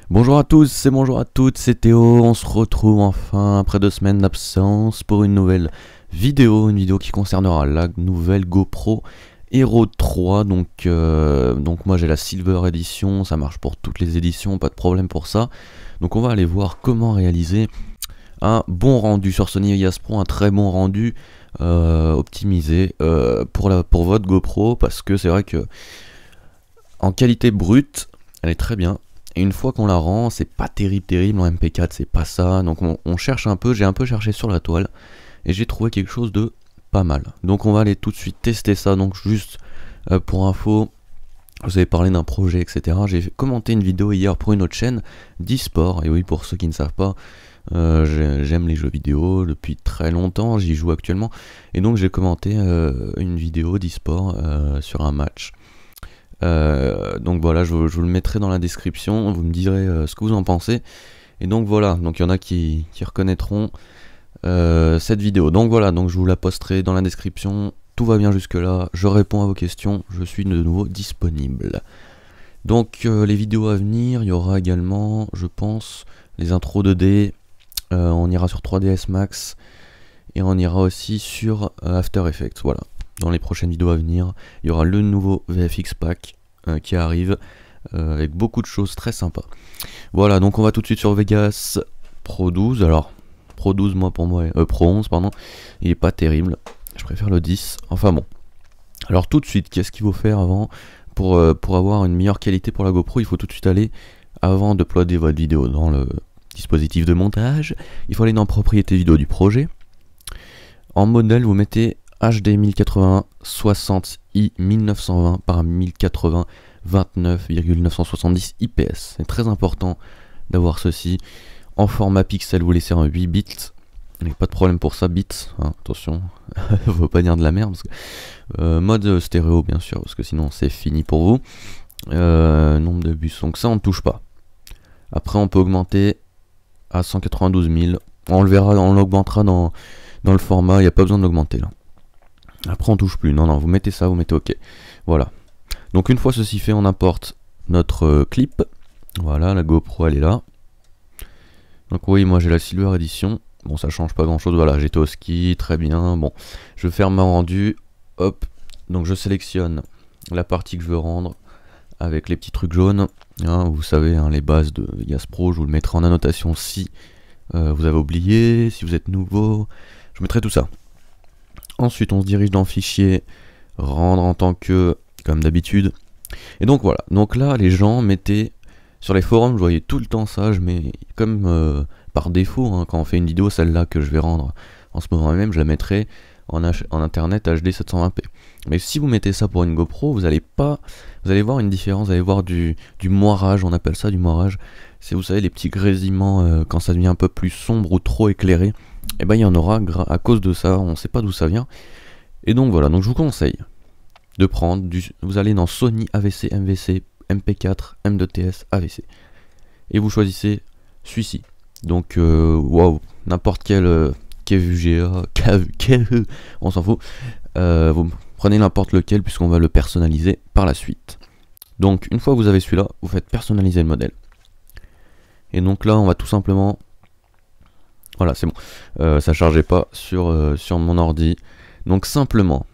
Bonjour à tous et bonjour à toutes, c'est Théo, on se retrouve enfin après 2 semaines d'absence pour une nouvelle vidéo, qui concernera la nouvelle GoPro Hero 3, donc moi j'ai la Silver Edition, ça marche pour toutes les éditions, pas de problème pour ça. Donc on va aller voir comment réaliser un bon rendu sur Sony Vegas Pro, un très bon rendu optimisé pour votre GoPro, parce que c'est vrai que en qualité brute, elle est très bien. Et une fois qu'on la rend, c'est pas terrible en MP4, c'est pas ça. Donc on cherche un peu, j'ai un peu cherché sur la toile et j'ai trouvé quelque chose de pas mal. Donc on va aller tout de suite tester ça. Donc juste pour info, vous avez parlé d'un projet, etc. J'ai commenté une vidéo hier pour une autre chaîne d'e-sport. Et oui, pour ceux qui ne savent pas, j'aime les jeux vidéo depuis très longtemps, j'y joue actuellement. Et donc j'ai commenté une vidéo d'e-sport sur un match. Donc voilà, je vous le mettrai dans la description, vous me direz ce que vous en pensez. Et donc voilà, donc il y en a qui reconnaîtront cette vidéo. Donc voilà, donc je vous la posterai dans la description. Tout va bien jusque là, je réponds à vos questions, je suis de nouveau disponible. Donc les vidéos à venir, il y aura également, je pense, les intros 2D, on ira sur 3ds Max, et on ira aussi sur After Effects, voilà. Dans les prochaines vidéos à venir, il y aura le nouveau VFX Pack qui arrive avec beaucoup de choses très sympas. Voilà, donc on va tout de suite sur Vegas Pro 12. Alors, Pro 12, Pro 11, pardon, il est pas terrible. Je préfère le 10. Enfin bon. Alors tout de suite, qu'est-ce qu'il faut faire avant pour avoir une meilleure qualité pour la GoPro? Il faut tout de suite aller, avant d'uploader votre vidéo dans le dispositif de montage, il faut aller dans Propriétés vidéo du projet. En modèle, vous mettez HD 1080 60i 1920 par 1080 29,970 IPS. C'est très important d'avoir ceci. En format pixel, vous laissez un 8 bits. Il n'y a pas de problème pour ça, bits, hein, attention, faut pas dire de la merde. Parce que, mode stéréo, bien sûr, parce que sinon c'est fini pour vous. Nombre de bus, donc ça on ne touche pas. Après, on peut augmenter à 192 000. On le verra, on l'augmentera dans le format, il n'y a pas besoin de l'augmenter là. Après on touche plus, non, vous mettez ça, vous mettez OK. Voilà. Donc une fois ceci fait, on importe notre clip. Voilà, la GoPro elle est là. Donc oui, moi j'ai la Silver Edition. Bon, ça change pas grand chose, voilà, j'étais au ski, très bien. Bon, je vais faire ma rendu, hop. Donc je sélectionne la partie que je veux rendre avec les petits trucs jaunes. Hein, vous savez, hein, les bases de Vegas Pro, je vous le mettrai en annotation si vous avez oublié, si vous êtes nouveau. Je mettrai tout ça. Ensuite, on se dirige dans Fichier, Rendre en tant que, comme d'habitude. Et donc voilà. Donc là, les gens mettaient, sur les forums, je voyais tout le temps ça. Je mets comme par défaut, hein, quand on fait une vidéo, celle-là que je vais rendre en ce moment même, je la mettrai en internet HD 720p. Mais si vous mettez ça pour une GoPro, vous allez voir une différence, vous allez voir du moirage, on appelle ça du moirage. C'est, vous savez, les petits grésillements quand ça devient un peu plus sombre ou trop éclairé. Et ben il y en aura à cause de ça, on sait pas d'où ça vient. Et donc voilà, donc je vous conseille de prendre vous allez dans Sony AVC, MVC, MP4, M2TS, AVC. Et vous choisissez celui-ci. Donc waouh, n'importe quel KVGA, on s'en fout. Vous prenez n'importe lequel puisqu'on va le personnaliser par la suite. Donc une fois que vous avez celui-là, vous faites personnaliser le modèle. Et donc là, on va tout simplement... Voilà, c'est bon. Ça chargeait pas sur mon ordi. Donc simplement,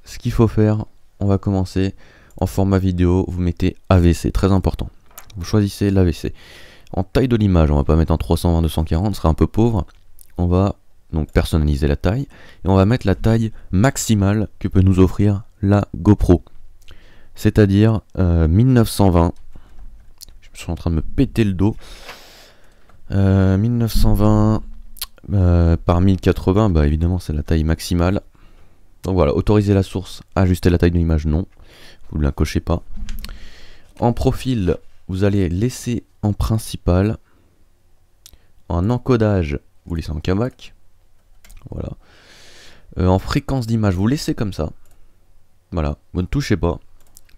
ce qu'il faut faire, on va commencer en format vidéo. Vous mettez AVC, très important. Vous choisissez l'AVC. En taille de l'image, on va pas mettre en 320-240, ce sera un peu pauvre. On va donc personnaliser la taille. Et on va mettre la taille maximale que peut nous offrir la GoPro. C'est-à-dire 1920. Je suis en train de me péter le dos. 1920... par 1080, bah évidemment c'est la taille maximale. Donc voilà, autoriser la source, ajuster la taille de l'image, non, vous ne la cochez pas. En profil, vous allez laisser en principal. En encodage, vous laissez en Kavak. Voilà. En fréquence d'image, vous laissez comme ça. Voilà, vous ne touchez pas.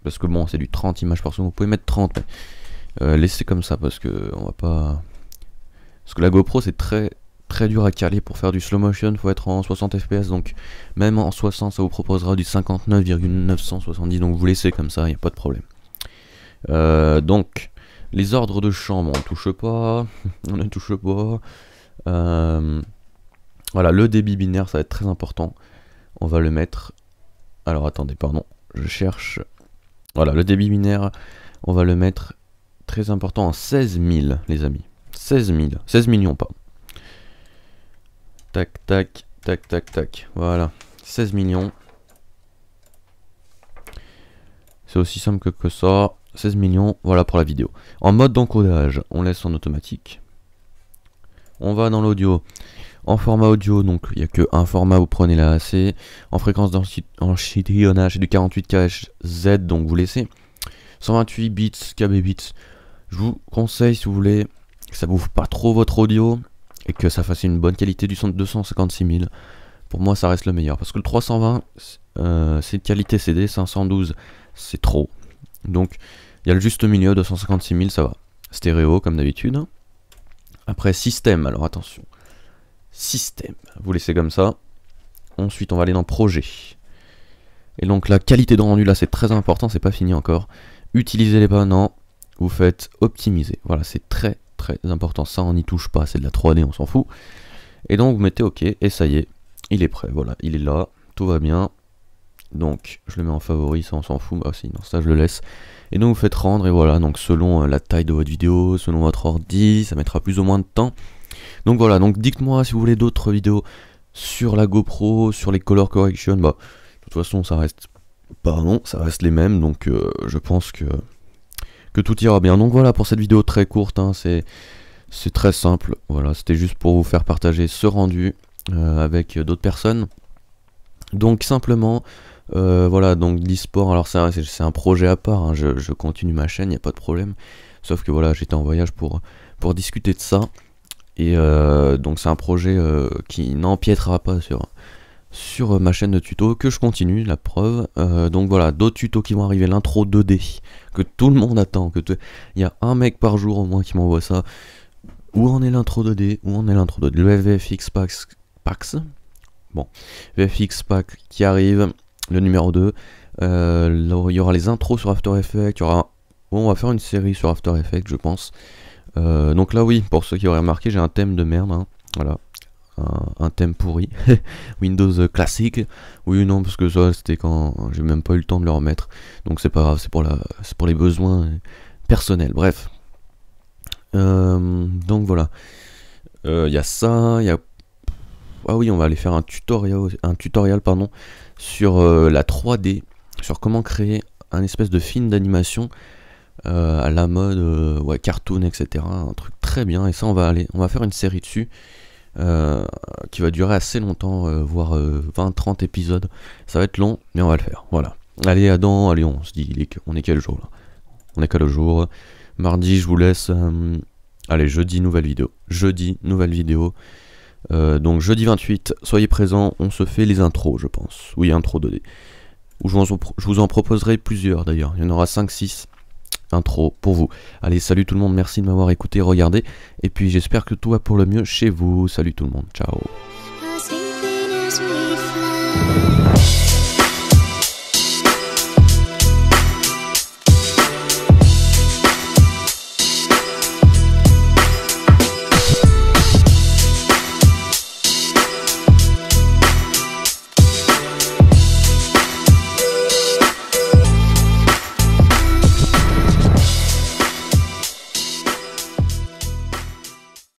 Parce que bon, c'est du 30 images par seconde, vous pouvez mettre 30, mais laissez comme ça parce que on va pas. Parce que la GoPro c'est très dur à caler pour faire du slow motion, faut être en 60 fps, donc même en 60 ça vous proposera du 59,970, donc vous laissez comme ça, il n'y a pas de problème. Donc Les ordres de chambre, on touche pas. On ne touche pas. Voilà, le débit binaire, ça va être très important. On va le mettre... Alors attendez, pardon, je cherche... Voilà, le débit binaire, on va le mettre très important en 16 000, les amis. 16 000, 16 millions, pas. Tac, tac, tac, tac, tac. Voilà, 16 millions. C'est aussi simple que ça. 16 millions, voilà pour la vidéo. En mode d'encodage, on laisse en automatique. On va dans l'audio. En format audio, donc il n'y a que un format, vous prenez la AC. En fréquence d'enchantillonnage, c'est du 48 kHz, donc vous laissez 128 bits, KB bits. Je vous conseille, si vous voulez, que ça bouffe pas trop votre audio et que ça fasse une bonne qualité du son de 256 000. Pour moi, ça reste le meilleur. Parce que le 320, c'est de qualité CD, 512, c'est trop. Donc, il y a le juste milieu, 256 000, ça va. Stéréo, comme d'habitude. Après, système, alors attention. Système, vous laissez comme ça. Ensuite on va aller dans projet. Et donc la qualité de rendu là c'est très important, c'est pas fini encore. Utilisez les pas, non. Vous faites optimiser, voilà c'est très important. Ça on n'y touche pas, c'est de la 3D, on s'en fout. Et donc vous mettez ok et ça y est, il est prêt, voilà, il est là, tout va bien. Donc je le mets en favori, ça on s'en fout, bah si, non ça je le laisse. Et donc vous faites rendre et voilà, donc selon la taille de votre vidéo, selon votre ordi, ça mettra plus ou moins de temps. Donc voilà, donc dites-moi si vous voulez d'autres vidéos sur la GoPro, sur les color correction, bah de toute façon ça reste, pardon, ça reste les mêmes, donc je pense que tout ira bien. Donc voilà pour cette vidéo très courte, hein, c'est très simple, voilà, c'était juste pour vous faire partager ce rendu avec d'autres personnes. Donc simplement, voilà, donc l'e-sport, alors c'est un projet à part, hein, je continue ma chaîne, il n'y a pas de problème, sauf que voilà, j'étais en voyage pour discuter de ça. Et donc c'est un projet qui n'empiétera pas sur ma chaîne de tuto, que je continue, la preuve. Donc voilà, d'autres tutos qui vont arriver, l'intro 2D, que tout le monde attend, il y a un mec par jour au moins qui m'envoie ça. Où en est l'intro 2D? Où en est l'intro 2D? Le VFX Packs. Bon, VFX Pack qui arrive, le numéro 2. Là, il y aura les intros sur After Effects, on va faire une série sur After Effects, je pense. Donc là oui, pour ceux qui auraient remarqué, j'ai un thème de merde, hein. Voilà, un thème pourri, Windows classique. Oui non, parce que ça c'était quand j'ai même pas eu le temps de le remettre, donc c'est pas grave, c'est pour les besoins personnels. Bref, donc voilà, il y a ça, il y a, ah oui, on va aller faire un tutoriel pardon, sur la 3D, sur comment créer un espèce de film d'animation à la mode ouais, cartoon, etc. Un truc très bien, et ça on va faire une série dessus qui va durer assez longtemps, voire 20-30 épisodes. Ça va être long, mais on va le faire. Voilà. Allez, Adam, allez, on se dit, on est quel jour là? On est quel jour? Mardi, je vous laisse. Allez, jeudi, nouvelle vidéo. Jeudi, nouvelle vidéo. Donc jeudi 28, soyez présents, on se fait les intros, je pense. Oui, intro 2D. Je vous en proposerai plusieurs d'ailleurs. Il y en aura 5-6. Intro pour vous. Allez, salut tout le monde, merci de m'avoir écouté, regardé, et puis j'espère que tout va pour le mieux chez vous. Salut tout le monde, ciao.